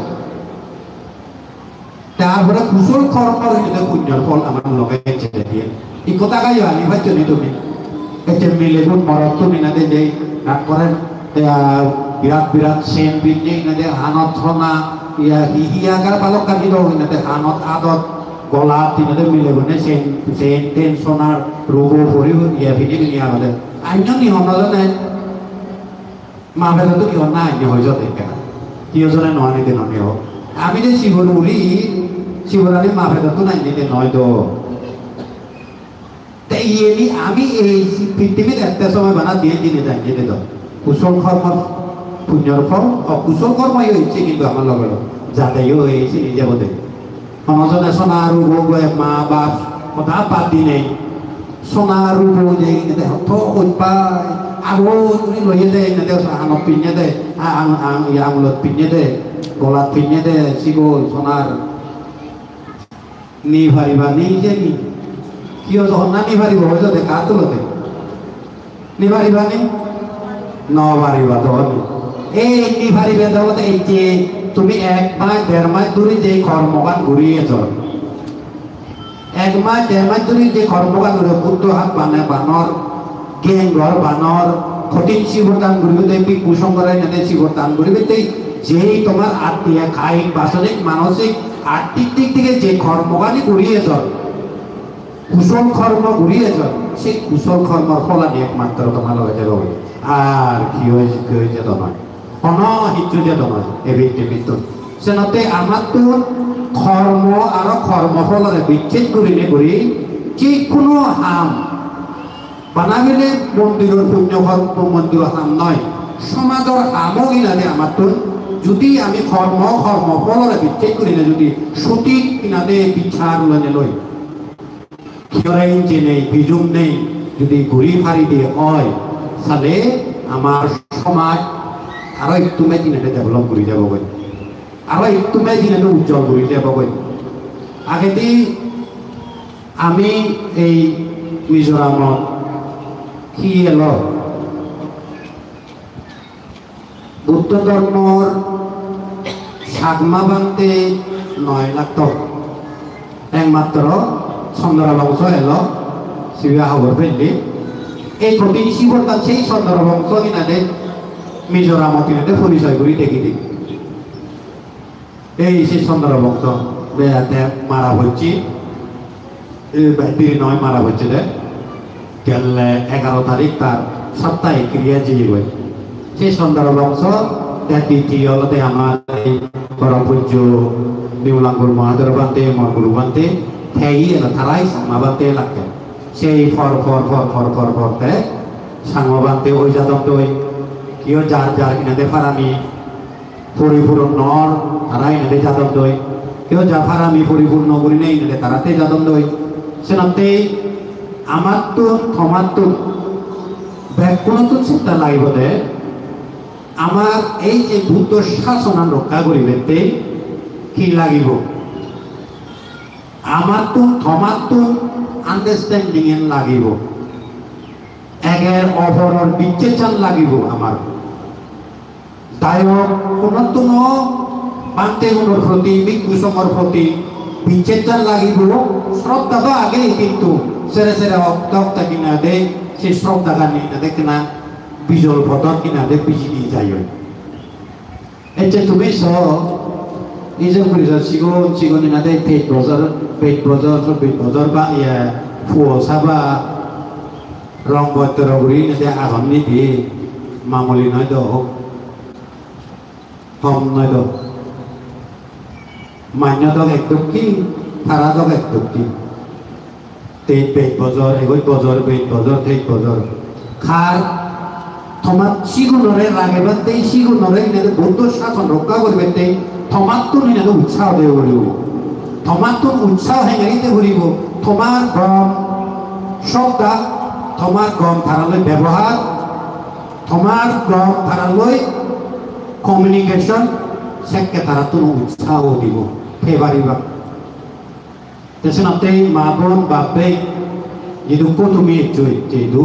তারপরে কুশল কর্ম কিন্তু পুণ্যর ফল আমার লগে ছেড়ে দিয়ে এই কথা গাই আনি ভাই চলি তুমি এতে মিলে গুণ মরত তুমি না দে রাত করেন বিরাট সেন বিল্ডিং না দে হানত থনা ইয়া হিয়াগার পালক কাটি দাও কিনাতে হানত আদত গলা তিনতে মিলে গুণে সেন টেনশনার রোগ ভরি ইয়া ভিডি নিয়া হলে আইন নিহন জানে মা ভেদা তো কিহর না আইন হয়ে যাতে কিয়জনে নহয় নিতে ননিও আমি যে শিবর উলি শিবরানি মা ভেদা তো নাই নিতে নয় তো তাই এলি আমি এই পৃথিবীর একটা সময় বানা দিয়ে দিনে যাই যেতে দাও কুশল কর্ম পুণ্যর ফল অকুশল কর্মই হয়েছে কিন্তু আমার লগে যাতাইও হয়েছে নিজে বোধে অনজনে সোনারু বউয়ে মা বাপ কথা বাদ দিনে সোনারু বউ যে এতে হত পায় আগো তুমি লইয়ে দে এতে আঙত পিনে দে আঙুলত পিনে দে গলাত পিনে দে শিগল সোনার নি ভারিবা নি যে নি কিয় যখন না নি ভারিব হয়ে যাবে কার তুলতে নি ভারিবা নি ন ভারিবা তখন এই নি ভারিবে তখন এই যে তুমি 1 মাস 1.5 মাস ধরে যে কর্মকান ঘুরিয়েছ 1 মাস 1.5 মাস ধরে যে কর্মকান ঘুরে বুদ্ধ হাত বানর গেং ঘর বানর কঠিন শিবতান ঘুরিবে বি কুসংগরাই নাতে শিবতান ঘুরিবে যেই তোমার আত্মীয় কায়িক বাসনিক মানসিক আর্থিক দিক থেকে যে কর্মকানি ঘুরিয়েছ কুশল কর্ম ঘুরিয়েছ সেই কুশল কর্মর ফলানি একমাত্র তোমার লগে যাবে আর কি হয়েছে তোমার অনহিত যে তোমার এবিট সেনতে আমার তো কর্ম আর কর্মফলরে বিচ্ছেদ করিলে করি যিকোনো হাম বানাবিলে মন্দিরের পুণ্য মন্দির হাম নয় সমাজের হামও কিনারে আমার তো যদি আমি কর্মফলরে বিচ্ছেদ করিলে যদি সঠিক কিনারে বিচার লনে লই ক্ষীরাইন যে নেই বিজুম নেই যদি ঘুরি ফাড়ি দিয়ে হয় তাহলে আমার সমাজ আরো একটু মেদিনাতে ডেভেলপ করে যাব গই আরো একটু মেদিনাতে উজ্জ্বল করে যাব গই আগে দি আমি এই মিজোরামত কি এলো বুদ্ধ ধর্মর সাগমা বানতে 9 লাখ টাকা একমাত্র চন্দ্র বংশ এলো শিবা খবর পেলি এই কঠিন শিবতার সেই চন্দ্র বংশ কিনাতে মিজোরামত কিনাতে পরিচয় করে দেখি দিই এই সেই চন্দ্র বংশ বেড়াতে মারা হচ্ছে দিদি নয় মারা হচ্ছে রে গেলে 11 তারিখ তার সাপ্তাহিক ক্রিয়া জিয়ে বই সেই চন্দ্র বংশ দ্বিতীয় হলতে আমার পরম পূজ্য নিউলাঙ্গুর মহাদেব বান্তে মরগুরু বান্তে থেই এলো তারাই সাংমা বান্তে লাগবে সেই ফরতে সাংমা বান্তে ওই যাদব দই কেউ যার কিনাতে ফারামি পরিপূর্ণ নর তারাই নাতে যাদব দই কেউ যা ফারামি পরিপূর্ণ করি নেই নাতে তারাতে যাদব দই সেনাতে আমার তো থমার তো ব্যাকুণ তো চিন্তা লাগবে দে আমার এই যে বুদ্ধ শাসন রক্ষা করিবে কি লাগিব আমার তো থমার তো আন্ডারস্ট্যান্ডিং এর লাগিব একের অপরের বিচ্ছেদ লাগিব আমার দায়ক কোন বান্তে গুণর প্রতি বিকুসমর প্রতি বিচ্ছেদ লাগিব শ্রদ্ধা তো আগেই কিন্তু সেরে সেরে অক্ত কিনা দে সেই শ্রদ্ধা গান নিয়ে দেখে না বিজল পদর কিনা দে পিছি দিয়ে যাই এই যে তুমি এই যে সিগন না দে পেট বজর বা ফুয় সাবা রং বত্তর গুড়ি না আঘন নিদি মামলি নয় তো কম নয় তো মান্য দক একদম কি তারা দক একদম কি তেইশ পেট বজর এগোই বজর পেট বজর তেইশ বজর খার তোমার সিগুণরে লাগে বা তেই সিগুণরে বৌদ্ধ শাসন রক্ষা করবে তেই তোমার তো নিয়ে উৎসাহ দিয়ে করিব তোমার তো উৎসাহ হেঙাইতে করিব তোমার গম শ্রদ্ধা তোমার গম ধারালৈ ব্যবহার তোমার গম ধারালৈ কমিউনিকেশন সেকে তারা তো উৎসাহ দিব ফেবারিবা তেসনাতে মা বোন বাপে যেদুক তুমি যেদু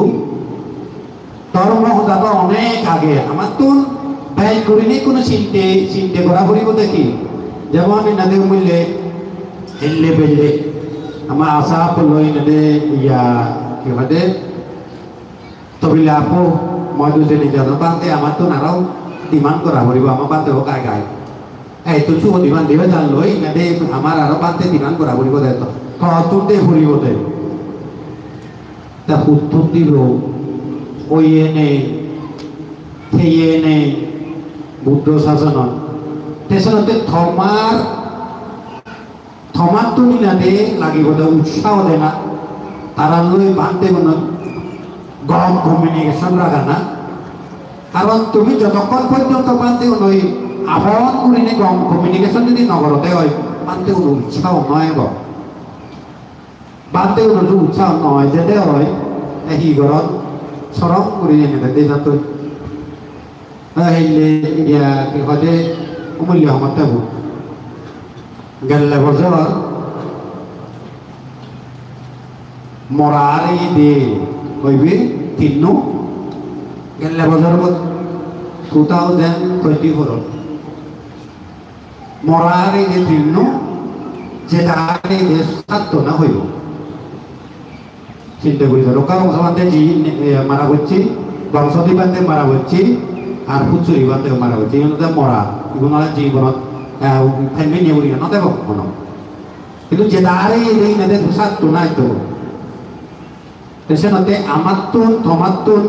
ধর্ম দাদা অনেক আগে আমার তো ব্যয় করিনি কোনো চিন্তে করা করিব দেখি যেমন এনাদের মূল্যে হেললে বেললে আমার আশা লই নেদে ইয়া কি হবে তবিলে আপো মই দুজনে জানো বান্তে আমার তো নারাও ডিমান্ড করা করিব আমার বান্তে হোক গায় এই তো শুভ ডিমান্ড দেবে জান লই নেদে আমার আরো বান্তে ডিমান্ড করা করিব দে তো তুলতে করিব দে তা উত্তর দিল ওইয়ে নেই থেয়ে নেই বুদ্ধ শাসন তেসনতে থমার তুমি না দে লাগিব উৎসাহ দে না তারা লই বাঁধতে কোনো গরম কমিউনিকেশন রাখা না কারণ তুমি যতক্ষণ পর্যন্ত বাঁধতে নই আপন করি নে গরম কমিউনিকেশন যদি নগরতে হয় বান্ধে কোনো উৎসাহ নয় গো বান্ধে কোনো উৎসাহ নয় যেতে হয় হি ঘৰত চৰম কৰি এনেকৈ দেজাটো হেৰিলে এতিয়া কি হয় অমূল্য সমত থাকব গেলে বছৰ মৰাৰ এই দে কইবি তিনো গেলে বছৰ 2024 মরার এই যে তিন্ন যেটা এই যে সাত না হইব চিন্তা করি লোকা বংশবান্ধে জি মারা হচ্ছে বংশদী বান্ধে মারা হচ্ছে আর ফুচুরি বান্ধে মারা হচ্ছে এগুলো মরা এগুলো জীবনত ফ্যামিলি নিয়ে উড়িয়ে নতে কোনো কিন্তু যেটা এই নেদের সাত নাই তো সেনতে আমার তুন তোমার তুন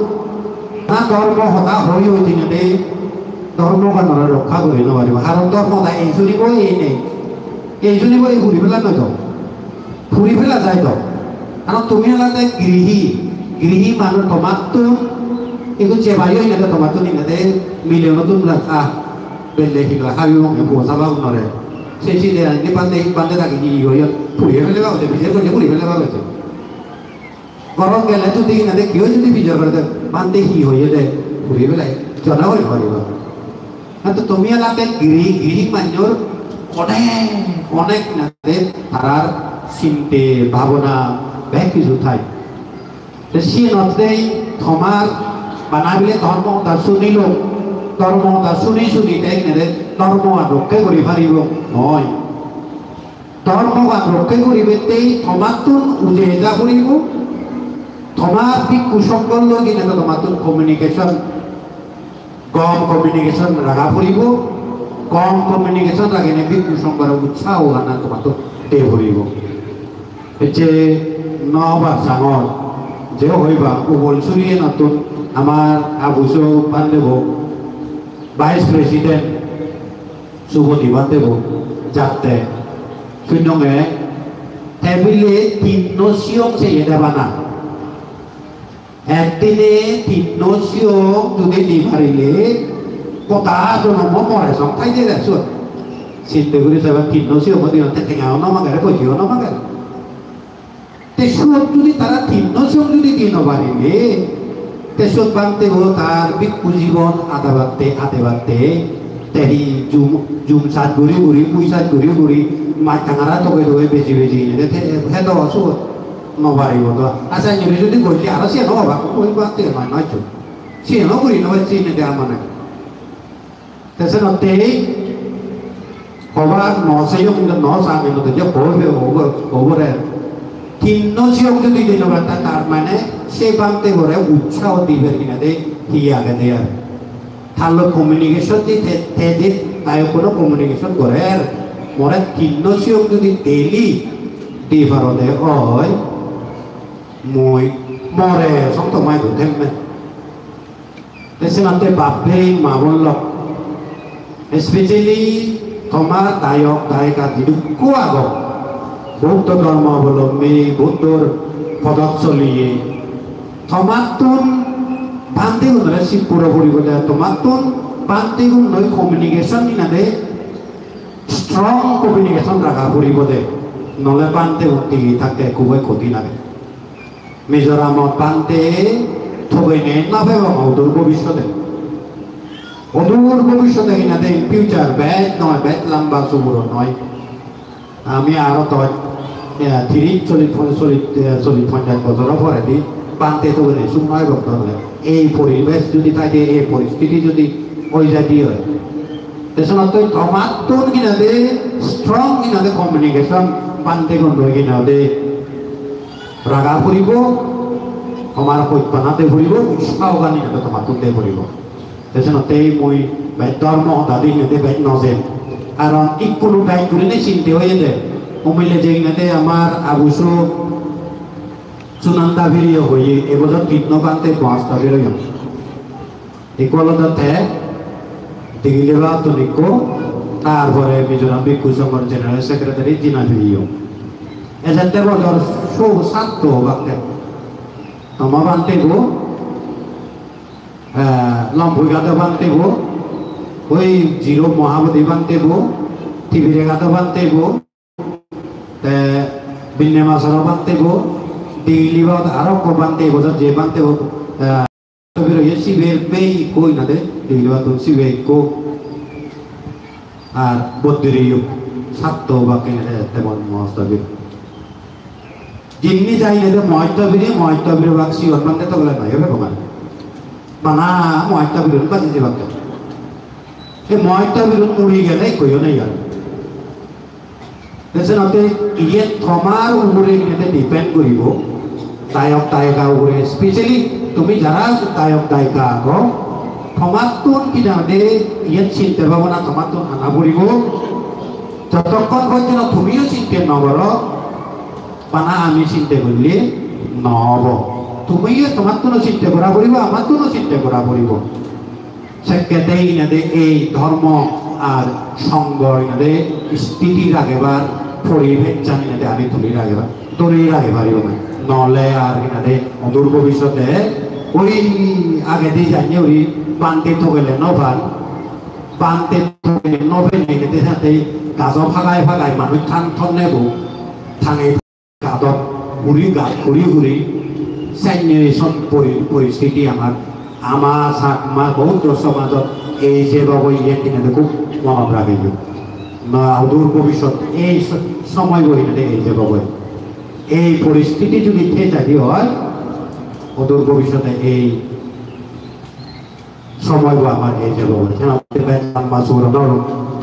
না ধর্ম হতা হই হইতে নেদে ধর্ম কারণে রক্ষা করে নপারিব কারণ ধর্ম এই চলিব এই নেই এই চলিব এই ঘুরি ফেলা নয় তো ফুরি ফেলা যায় তো কারণ তুমি হলাতে গৃহী মানুষ তোমার তো এগুলো চেবাই হয়ে গেলে তোমার তো নিলে মিলে নতুন রাখা বেলে হিলা হাবি বসাবা নরে সেই সিলে বান্ধে থাকি কি হয়ে ফুরিয়ে ফেলে বা হচ্ছে বিজয় করলে ফুরি ফেলে বা হচ্ছে গরম গেলে যদি কিনা কেউ যদি বিজয় করে দেয় বান্ধে হি হয়ে দেয় ফুরিয়ে ফেলাই জনা হয়ে পারিব কিন্তু তুমি এলাকাতে গৃহী মানুষ অনেক নাতে তারার চিন্তে ভাবনা বেশ কিছু থাই সে নতেই তোমার বানাবিলে ধর্মতা শুনিল ধর্মতা শুনি তাই নেদে ধর্ম রক্ষা করি পারিব নয় ধর্ম রক্ষা করিবেতেই তোমার তুন উজেজা করিব তোমার কুসংকল কিনা তোমার তুন কমিউনিকেশন কম কমিউনিকেশন রাখা পড়ব কম কমিউনিকেশন রাখি নে কুসংকর উৎসাহ আনা তোমার তো দে পড়ব যে নবার সাঙর যে হইবা উবলচুরিয়ে নতুন আমার আবুসো বান্ধব ভাইস প্রেসিডেন্ট সুবতি বান্ধব যাতে শূন্যে টেবিলে তিন সিয়ং সে দেবানা একদিনে তিন সিয়ং যদি দি পারিলে কটা জনম মরে সংখ্যাই দিয়ে যাচ্ছ চিন্তা করে যাবে তিন সিয়ং দিনতে ঠেঙাও নমাগারে বজিও নমাগারে তেসুক যদি তারা তিন সিয়ং যদি দিন পারিলে তেসুক বানতে তার বিক্ষু জীবন আদে বাড়তে তেরি জুম সাত ঘুরি ঘুরি পুই সাত ঘুরি ঘুরি মাছ টাঙারা তবে তবে বেশি বেশি হেদ আসো নবারিব তো আচ্ছা যদি যদি করলি আরো সে নবা ওই বাতে নয় নয় চুপ সে নকরি নয় চিনে দেওয়া মানে তেসে নতে হবার নসেও কিন্তু নসাগে নতে যে পড়বে ওবরে তিন সিয়ং যদি দিন তার মানে সে বানতে করে উৎসাহ দিবে কিনা দে হিয়াকে দেয়ার তাহলে কমিউনিকেশন যে তাই কোনো কমিউনিকেশন করে আর মরে তিন সিয়ং যদি ডেইলি দি পারদে হয় মই মরে সমত মাই ধরতে দেশে নাতে বাপে মা বলল স্পেশালি তোমার দায়ক দায়িকা যিটো কোয়াগ বৌদ্ধ ধর্মাবলম্বী বৌদ্ধর পদক চলিয়ে তোমার তুন বান্ধে গুণরে শিব পুরোপুরি বলে তোমার তুন বান্ধে গুণ নয় কমিউনিকেশন কিনাদে স্ট্রং কমিউনিকেশন রাখা পড়িব দে নলে বান্ধে উঠি থাকতে খুবই ক্ষতি লাগে মিজোরামত বান্ধে থবই নে না ভেবে অদূর ভবিষ্যতে কিনাদে ফিউচার ব্যাচ নয় ব্যাচ লম্বা সুবুর নয় আমি আরো তো 40 বছর পরে দি বান্ধে তো সময় করতে হবে এই পরিবেশ যদি থাকে এই পরিস্থিতি যদি ওই জাতীয় হয় তেসনত তোমার তো কিনাদে স্ট্রং কিনাদে কমিউনিকেশন বান্ধে গন্ধ কিনাদে রাগা ফুরিব আমার বানাতে ফুরিব উৎসাহ গানি তোমার তুলতে ফুরিব তেসনতে মই ধর্ম দাদি নেতে ব্যাগ নজে কারণ ই কোনো ব্যাগ করে নেই চিনতে হয়ে যায় কমিলে যে কিনাতে আমার আবুসো সুনন্দা ভিড়িয়ে হয়ে এবছর কীর্ণ বান্ধে পাঁচটা বেরোয় ইকুয়ালতে দিগিলেবা তনিকো তারপরে মিজোরাম ভিক্ষু সংঘর জেনারেল সেক্রেটারি জিনা ভিড়িও এজেন্টে বছর সৌ সাত বাক্যে তোমা বানতে গো লম্বুইগাতে বানতে গো ওই জিরো মহাবতী বানতে গো টিভিরে গাতে বানতে গো তে বিন্নে মাছারও বানতেব ডেইলি বাদ আরো কো বানতেব যে বানতেব তবে রয়ে সিবের বেই কই না দে ডেইলি বাদ সিবে কো আর বদ্রিয়ু সাতটো বা কেনে তেমন মস্তবির জিন্নি যাই না ময়তবিরে বাক্সি অনমানতে তো বলে নাই হবে কমান মানা ময়তবিরুন বাজি যে বাক্য এই ময়তবিরুন মুড়ি গেলে কইও নাই আর দেশে নতে ইয়ে থমার উপরে এতে ডিপেন্ড করিব তায়ক তায়িকা উপরে স্পেশালি তুমি যারা তায়ক তায়িকা আগো থমাতুন কি জানে ইয়ে চিন্তা ভাবনা থমাতুন আনা পড়িব যতক্ষণ পর্যন্ত তুমিও চিন্তা নকর পানা আমি চিন্তা করলে নহব তুমিও তোমার তো চিন্তা করা পড়িব আমার তো চিন্তা করা পড়িব সেক্ষেত্রেই ইনাদে এই ধর্ম আর সঙ্গ ইনাদে স্থিতি রাখেবার পরিবেশ জানি ইনাদে আমি তুলি রাখেবার ধরে রাখে পারিব না নহলে আর ইনাদে অদূর ভবিষ্যতে ওই আগে দিয়ে জানি ওই বানতে থগেলে নভান বানতে থগেলে নভে নেই সাথে গাছ ফাগাই ফাগাই মানুষ থান থন নেব থাঙে গাদত ঘুরি গাছ ঘুরি ঘুরি সৈন্যসন পরিস্থিতি আমার সাকমার বহুত সমাজত এই যে বাবু ইয়ে কিনে খুব মনত রাখিব অদূর ভবিষ্যৎ এই সময় বহিনে এই যে বাবু এই পরিস্থিতি যদি থাকি হয় অদূর ভবিষ্যতে এই সময় আমার এই যে বাবু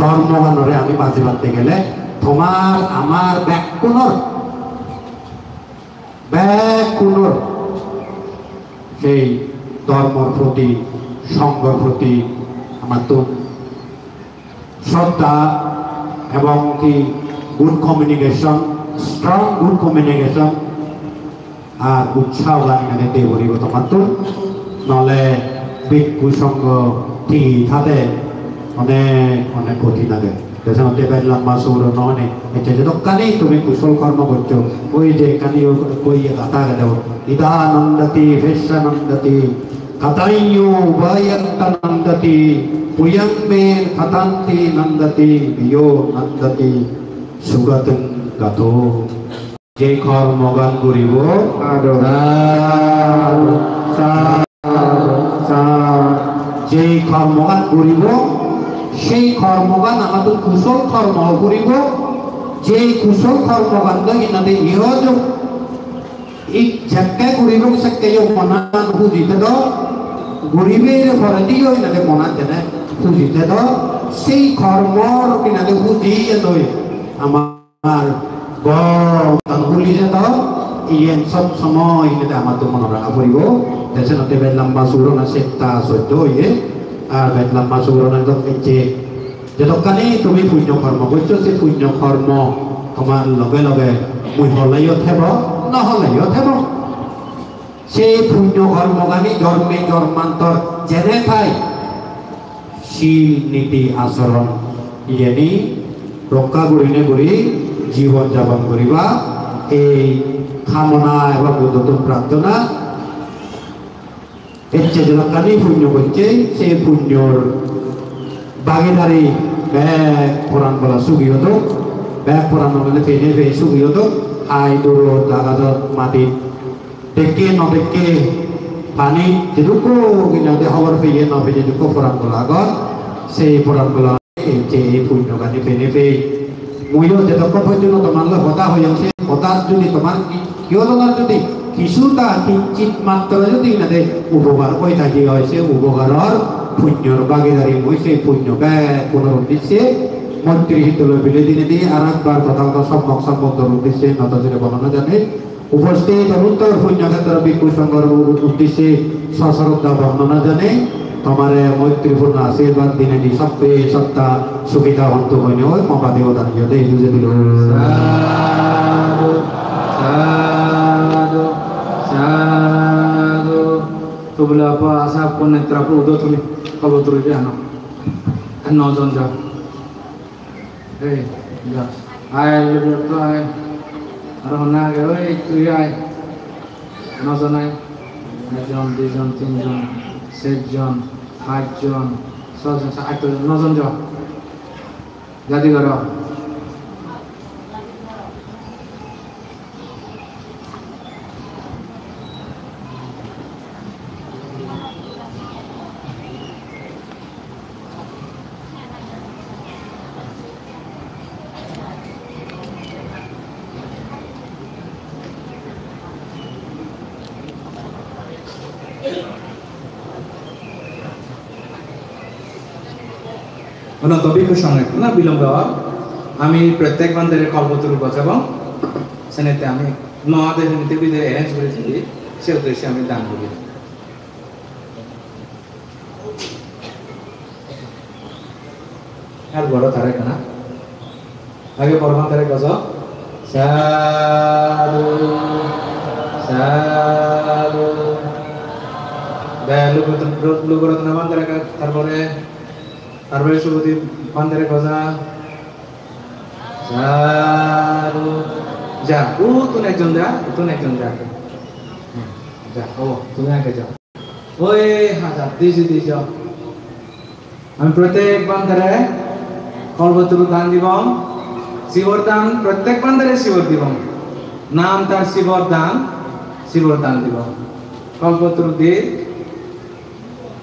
ধর্মগানরে আমি বাজি বাঁধতে গেলে তোমার আমার ব্যাকুণর সেই ধর্মর প্রতি সংঘর প্রতি আমার তো শ্রদ্ধা এবং কি good communication strong good communication আর উৎসাহ লাগে দিয়ে বলিব তোমার তো নহলে ভিক্ষু সঙ্গ ঠিক থাকে অনেক অনেক কঠিন লাগে দেশে লম্বা সৌর নয় এটা যে দোকানেই তুমি কুশল কর্ম করছো ওই যে কানিও কই গাতা গেল ইদানন্দতি ভেষানন্দতি কাতাইয়ো উভয়ন্তানন্দতি পুয়ম্মে খাতান্তি নন্দতি বিয়ো নন্দতি সুগতং গাতো যে কর্মগান করিব যে কর্মগান করিব সেই কর্মগান আমাদের কুশল কর্ম করিব যে কুশল কর্মগান ইনাদে ইহজ এই ঝাক্কা করিব সক্কে মনান বুঝিতে দ গরিবের ফরদিও ইনাদে মনান জানে বুঝিতে দ সেই কর্মর ইনাদে বুঝিয়ে দই আমার গন বুলিতে দ ইয়েন সব সময় ইনাদে আমাদের মনে রাখা পড়িব দেশে নতে লম্বা সুরনা সেটা সহ্য হয়ে আর বেতলাম মাসুরণের যে যতক্ষণে তুমি পুণ্য কর্ম করছো সেই পুণ্য কর্ম তোমার লগে লগে মুই হলেও থেব নহলেও থেব সেই পুণ্য কর্মগামী জন্মে জন্মান্তর জেনে ঠাই শীল নীতি আচরণ ইয়েনি রক্ষা করিনে করি জীবন যাপন করিবা এই কামনা এবং নতুন প্রার্থনা এচ্ছে যতখানি পুণ্য করছে সেই পুণ্যর ভাগিদারি ব্যাগ পুরাণ বলা সুখী হতো ব্যাগ পুরাণ বলে ফেনে ফেয়ে সুখী হতো আই দৌড় দাগাদ মাটি দেখে ন দেখে পানি যেটুকু কিনা খবর পেয়ে ন পেয়ে যেটুকু পুরাণ বলা আগত সেই পুরাণ বলা এই পুণ্য গানি ফেনে ফেয়ে মইও যতক্ষণ পর্যন্ত তোমার হতা হয়ে আছে হতার যদি তোমার কিয় তোমার যদি কিছুটা কিঞ্চিত মাত্র যদি ইনাদের উপকার হয়ে থাকি হয় সে উপকারের পুণ্যর ভাগিদারি মই সেই পুণ্যকে পুনরুদ্দেশ্যে মন্ত্রী হিতলে বিলে দিনে দিয়ে আর একবার কথা কথা সম্যক সম্বন্ধের উদ্দেশ্যে নতজনে বর্ণনা জানে উপস্থিত অনন্তর পুণ্যক্ষেত্র ভিক্ষু সংঘর উদ্দেশ্যে সশ্রদ্ধা বর্ণনা জানে তোমার মৈত্রীপূর্ণ আশীর্বাদ দিনে দি সপ্পে সত্তা সুখিতা হন্ত হইনে হয় মপা দেবতা নিয়তে বুঝে দিল তো বলে আপা আসা কোন নেত্রা উদো তুমি কবে তুলে আনো নজন যাও এই যা আয় তো আয় আর না গে ওই তুই আয় নজন আয় একজন দুইজন তিনজন 6 জন 8 জন 6 জন 8 জন 9 জন যাও জাতি করো তবিক সঙ্গে না বিলম্ব আমি প্রত্যেক বান্ধের কল্পতরু বজাব সেনেতে আমি মহাদেব বিদের অ্যারেঞ্জ করেছি সে উদ্দেশ্যে আমি দান করি আর বড় তারে কেনা আগে পরমান তারে গজ সাধু সাধু লুগরত্ন বান্ধারে তারপরে সুবতী বান্ধারে গজা সাধু যা তুন একজন যা যা ও তুমি আগে যাও ওই হাজার দিয়েছি যাও আমি প্রত্যেক বান্ধারে কল্পতরু দান দিব শিবর দান প্রত্যেক বান্ধারে শিবর দিব নাম তার শিবর দান দিব কল্পতরু দিয়ে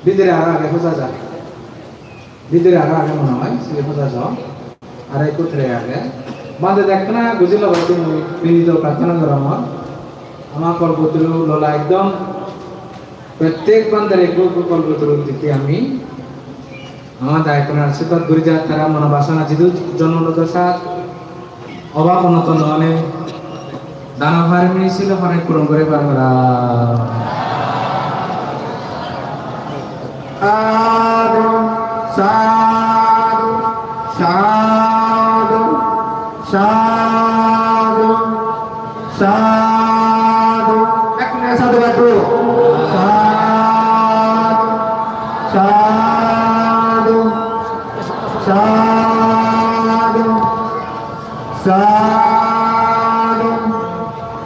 বিদের আগে খোঁজা যায় বিদের আগে মনে হয় সে খোঁজা যাও আর এই কোথায় আগে বান্ধে দেখতো না বুঝিল তুমি বিনীত প্রার্থনা করো আমার কল্পতরু লোলা একদম প্রত্যেক বান্ধারে কল্পতরু দিতে আমি আমার দায়িত্ব আশীর্বাদ করি যা তারা মনোবাসনা যেহেতু জন্মদশাত অভাব অনতন অনেক দানভার মিছিল অনেক পূরণ করে পারবা সাধু সাধু সাধু সাধু এখন সাধু বাটু সাধু সাধু সাধু সাধু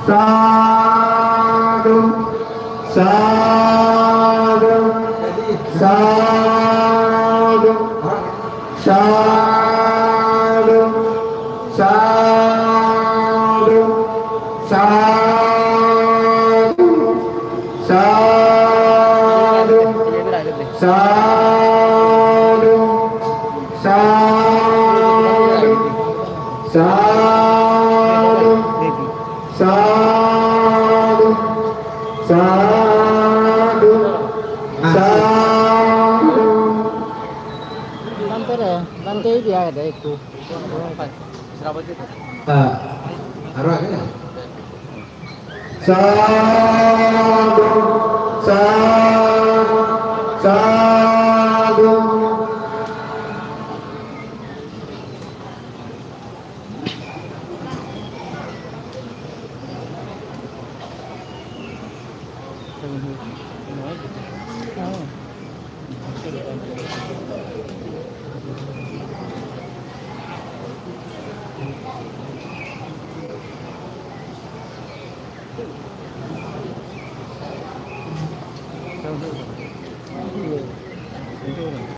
সাধু সাধু সাধু সাধু সাধু সাধু সাধু সাধু সাধু সাধু সাধু সাধু Bantai dia ada itu. আরো আগে না সাধু সাধু সাধু Oh.